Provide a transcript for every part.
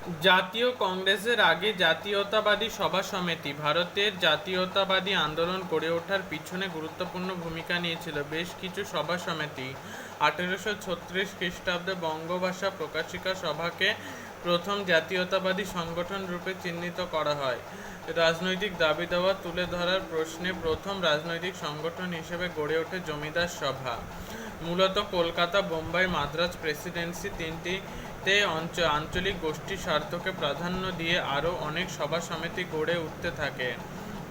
জাতীয় কংগ্রেসের আগে জাতীয়তাবাদী সভা সমিতি ভারতের জাতীয়তাবাদী আন্দোলন গড়ে ওঠার পিছনে গুরুত্বপূর্ণ ভূমিকা নিয়েছিল। বেশ কিছু সভা সমিতি 1836 খ্রিস্টাব্দে বঙ্গভাষা প্রকাশিকা সভাকে প্রথম জাতীয়তাবাদী সংগঠন রূপে চিহ্নিত করা হয়। রাজনৈতিক দাবি দাওয়া তুলে ধরার প্রশ্নে প্রথম রাজনৈতিক সংগঠন হিসেবে গড়ে ওঠে জমিদার সভা। মূলত কলকাতা, বোম্বাই, মাদ্রাজ প্রেসিডেন্সি তিনটিতে আঞ্চলিক গোষ্ঠীর স্বার্থকে প্রাধান্য দিয়ে আরও অনেক সভা সমিতি গড়ে উঠতে থাকে।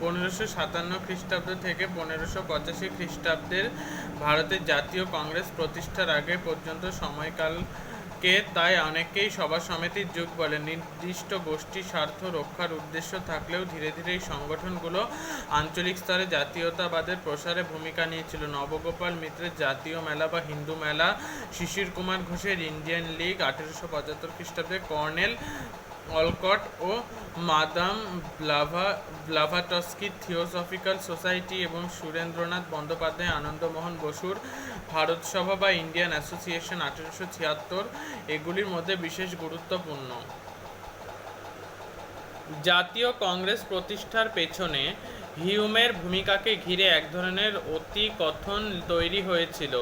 1557 খ্রিস্টাব্দ থেকে 1585 খ্রিস্টাব্দের ভারতের জাতীয় কংগ্রেস প্রতিষ্ঠার আগে পর্যন্ত সময়কালকে তাই অনেকেই সভা সমিতির যুগ বলে। নির্দিষ্ট গোষ্ঠীর স্বার্থ রক্ষার উদ্দেশ্য থাকলেও ধীরে ধীরে এই সংগঠনগুলো আঞ্চলিক স্তরে জাতীয়তাবাদের প্রসারে ভূমিকা নিয়েছিল। নবগোপাল মিত্রের জাতীয় মেলা বা হিন্দু মেলা, শিশির কুমার ঘোষের ইন্ডিয়ান লীগ, 1875 খ্রিস্টাব্দে কর্নেল অলকট ও মাদাম ব্লাভাটস্কির থিওসফিক্যাল সোসাইটি এবং সুরেন্দ্রনাথ বন্দ্যোপাধ্যায়, আনন্দমোহন বসুর ভারত সভা বা ইন্ডিয়ান অ্যাসোসিয়েশন 1876 এগুলির মধ্যে বিশেষ গুরুত্বপূর্ণ। জাতীয় কংগ্রেস প্রতিষ্ঠার পেছনে হিউমের ভূমিকাকে ঘিরে এক ধরনের অতিকথন তৈরি হয়েছিল।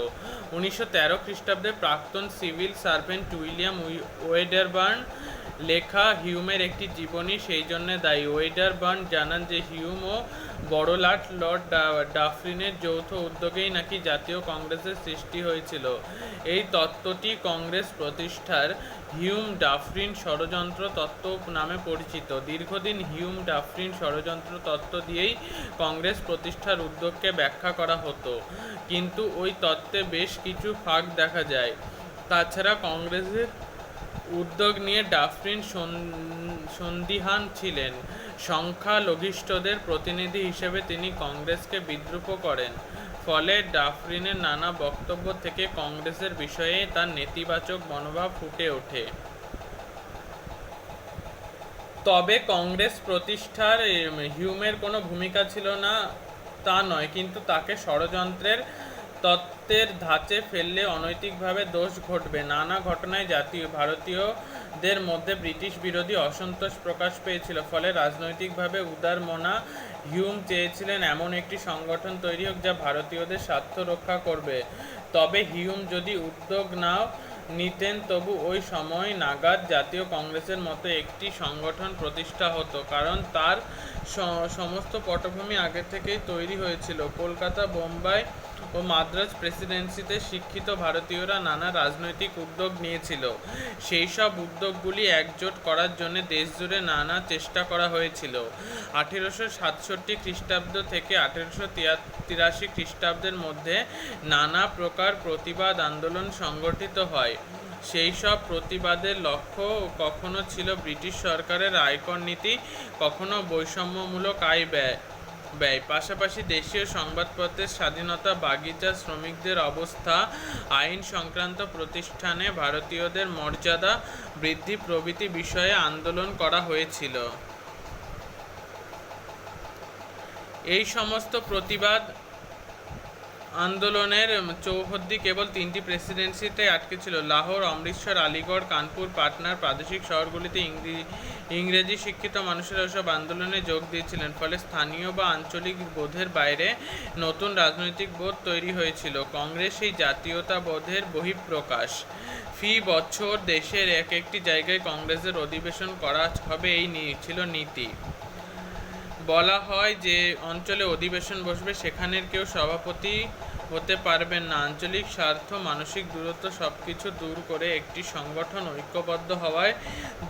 1913 খ্রিস্টাব্দে প্রাক্তন সিভিল সার্ভেন্ট উইলিয়াম ওয়েডারবার্ন লেখা হিউমের একটি জীবনী সেই জন্য দায়ী। ওয়েডারবার্ন জানান যে হিউম ও বড়লাট লর্ড ডাফরিনের যৌথ উদ্যোগেই নাকি জাতীয় কংগ্রেসের সৃষ্টি হয়েছিল। এই তত্ত্বটি কংগ্রেস প্রতিষ্ঠার হিউম ডাফরিন ষড়যন্ত্র তত্ত্ব নামে পরিচিত। দীর্ঘদিন হিউম ডাফরিন ষড়যন্ত্র তত্ত্ব দিয়েই কংগ্রেস প্রতিষ্ঠার উদ্যোগকে ব্যাখ্যা করা হতো, কিন্তু ওই তত্ত্বে বেশ কিছু ফাঁক দেখা যায়। তাছাড়া কংগ্রেসের উদ্যোগ নিয়ে ডাফরিন সন্দিহান ছিলেন। সংখ্যালঘিষ্ঠদের প্রতিনিধি হিসেবে তিনি কংগ্রেসকে বিদ্রূপ করেন। ফলে ডাফরিনের নানা বক্তব্য থেকে কংগ্রেসের বিষয়ে তার নেতিবাচক মনোভাব ফুটে ওঠে। তবে কংগ্রেস প্রতিষ্ঠার হিউমের কোনো ভূমিকা ছিল না তা নয়, কিন্তু তাকে ষড়যন্ত্রের তত্ত্বের ধাঁচে ফেললে অনৈতিকভাবে দোষ ঘটবে। নানা ঘটনায় ভারতীয়দের মধ্যে ব্রিটিশ বিরোধী অসন্তোষ প্রকাশ পেয়েছিল। ফলে রাজনৈতিকভাবে উদারমনা হিউম চেয়েছিলেন এমন একটি সংগঠন তৈরি হোক যা ভারতীয়দের স্বার্থ রক্ষা করবে। তবে হিউম যদি উদ্যোগ নাও নিতেন তবু ওই সময় নাগাদ জাতীয় কংগ্রেসের মতো একটি সংগঠন প্রতিষ্ঠা হতো, কারণ তার সমস্ত পটভূমি আগে থেকেই তৈরি হয়েছিল। কলকাতা, বোম্বাই ও মাদ্রাজ প্রেসিডেন্সিতে শিক্ষিত ভারতীয়রা নানা রাজনৈতিক উদ্যোগ নিয়েছিল। সেই সব উদ্যোগগুলি একজোট করার জন্য দেশজুড়ে নানা চেষ্টা করা হয়েছিল। 1867 খ্রিস্টাব্দ থেকে 1883 খ্রিস্টাব্দের মধ্যে নানা প্রকার প্রতিবাদ আন্দোলন সংগঠিত হয়। সেই সব প্রতিবাদের লক্ষ্য কখনো ছিল ব্রিটিশ সরকারের আয়কর নীতি, কখনো বৈষম্যমূলক আয় ব্যয়। পাশাপাশি দেশীয় সংবাদপত্রের স্বাধীনতা, বাগিচা শ্রমিকদের অবস্থা, আইন সংক্রান্ত প্রতিষ্ঠানে ভারতীয়দের মর্যাদা বৃদ্ধি প্রভৃতি বিষয়ে আন্দোলন করা হয়েছিল। এই সমস্ত প্রতিবাদ আন্দোলনের চৌহদ্দি কেবল তিনটি প্রেসিডেন্সিতে আটকে ছিল। লাহোর, অমৃতসর, আলিগড়, কানপুর, পাটনার প্রাদেশিক শহরগুলিতে ইংরেজি শিক্ষিত মানুষেরা ওসব আন্দোলনে যোগ দিয়েছিলেন। ফলে স্থানীয় বা আঞ্চলিক বোধের বাইরে নতুন রাজনৈতিক বোধ তৈরি হয়েছিল। কংগ্রেস এই জাতীয়তাবোধের বহিঃপ্রকাশ। ফি বছর দেশের এক একটি জায়গায় কংগ্রেসের অধিবেশন করা হবে, এই ছিল নীতি। বলা হয় যে অঞ্চলে অধিবেশন বসবে, সেখানের কেউ সভাপতি হতে পারবেন না। আঞ্চলিক স্বার্থ, মানসিক দূরত্ব সবকিছু দূর করে একটি সংগঠন ঐক্যবদ্ধ হওয়ার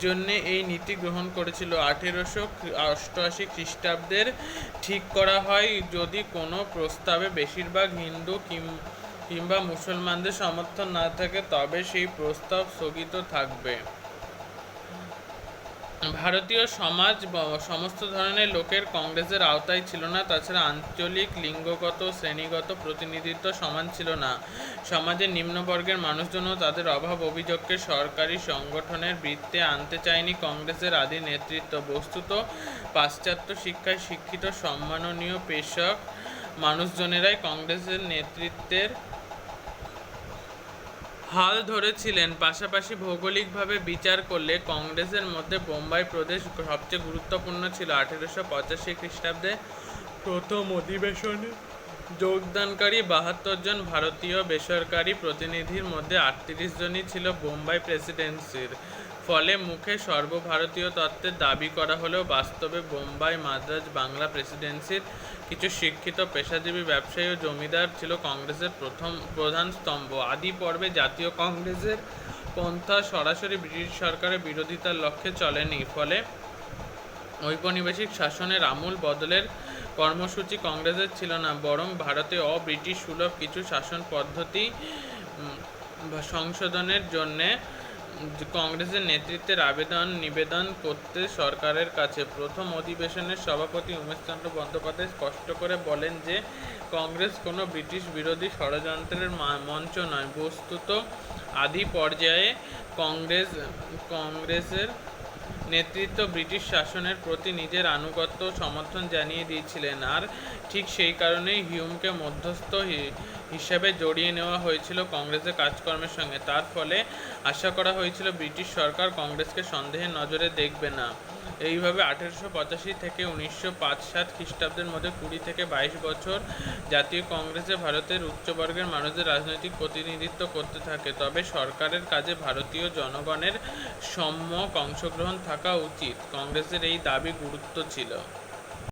জন্য এই নীতি গ্রহণ করেছিল। 1888 খ্রিস্টাব্দের ঠিক করা হয় যদি কোনো প্রস্তাবে বেশিরভাগ হিন্দু কিংবা মুসলমানদের সমর্থন না থাকে তবে সেই প্রস্তাব স্থগিত থাকবে। ভারতীয় সমাজ সমস্ত ধরনের লোকের কংগ্রেসের আওতায় ছিল না। তাছাড়া আঞ্চলিক লিঙ্গগত শ্রেণীগত প্রতিনিধিত্ব সমান ছিল না। সমাজের নিম্নবর্গের মানুষজনও তাদের অভাব অভিযোগকে সরকারি সংগঠনের বৃত্তে আনতে চায়নি কংগ্রেসের আদি নেতৃত্ব। বস্তুত পাশ্চাত্য শিক্ষায় শিক্ষিত সম্মাননীয় পেশক মানুষজনেরাই কংগ্রেসের নেতৃত্বের হাল ধরেছিলেন। পাশাপাশি ভৌগোলিকভাবে বিচার করলে কংগ্রেসের মধ্যে বোম্বাই প্রদেশ সবচেয়ে গুরুত্বপূর্ণ ছিল। 1885 খ্রিস্টাব্দে প্রথম অধিবেশনে যোগদানকারী 72 জন ভারতীয় বেসরকারি প্রতিনিধির মধ্যে 38 জনই ছিল বোম্বাই প্রেসিডেন্সির। ফলে মুখে সর্বভারতীয় তত্ত্বের দাবি করা হলেও বাস্তবে বোম্বাই, মাদ্রাজ, বাংলা প্রেসিডেন্সির কিছু শিক্ষিত পেশাজীবী ব্যবসায়ী ও জমিদার ছিল কংগ্রেসের প্রধান স্তম্ভ। আদি পর্বে জাতীয় কংগ্রেসের পন্থা সরাসরি ব্রিটিশ সরকারের বিরোধিতার লক্ষ্যে চলেনি। ফলে ঔপনিবেশিক শাসনের আমূল বদলের কর্মসূচি কংগ্রেসের ছিল না, বরং ভারতে অ-ব্রিটিশ সুলভ কিছু শাসন পদ্ধতি সংশোধনের জন্যে কংগ্রেসের নেতৃত্বের নিবেদন করতে সরকারের কাছে। প্রথম অধিবেশনের সভাপতি উমেশচন্দ্র বন্দ্যোপাধ্যায় স্পষ্ট করে বলেন যে কংগ্রেস কোনো ব্রিটিশ বিরোধী ষড়যন্ত্রের মঞ্চ নয়। বস্তুত আদি পর্যায়ে কংগ্রেসের নেতৃত্ব ব্রিটিশ শাসনের প্রতি নিজের আনুগত্য ও সমর্থন জানিয়ে দিয়েছিলেন, আর ঠিক সেই কারণেই হিউমকে মধ্যস্থ হিসেবে জড়িয়ে নেওয়া হয়েছিল কংগ্রেসের কাজকর্মের সঙ্গে। তার ফলে আশা করা হয়েছিল ব্রিটিশ সরকার কংগ্রেসকে সন্দেহের নজরে দেখবে না। এইভাবে 1885 থেকে 1905-7 খ্রিস্টাব্দের মধ্যে 20 থেকে 22 বছর জাতীয় কংগ্রেসে ভারতের উচ্চবর্গের মানুষদের রাজনৈতিক প্রতিনিধিত্ব করতে থাকে। তবে সরকারের কাজে ভারতীয় জনগণের সম্যক অংশগ্রহণ থাকা উচিত, কংগ্রেসের এই দাবি গুরুত্ব ছিল।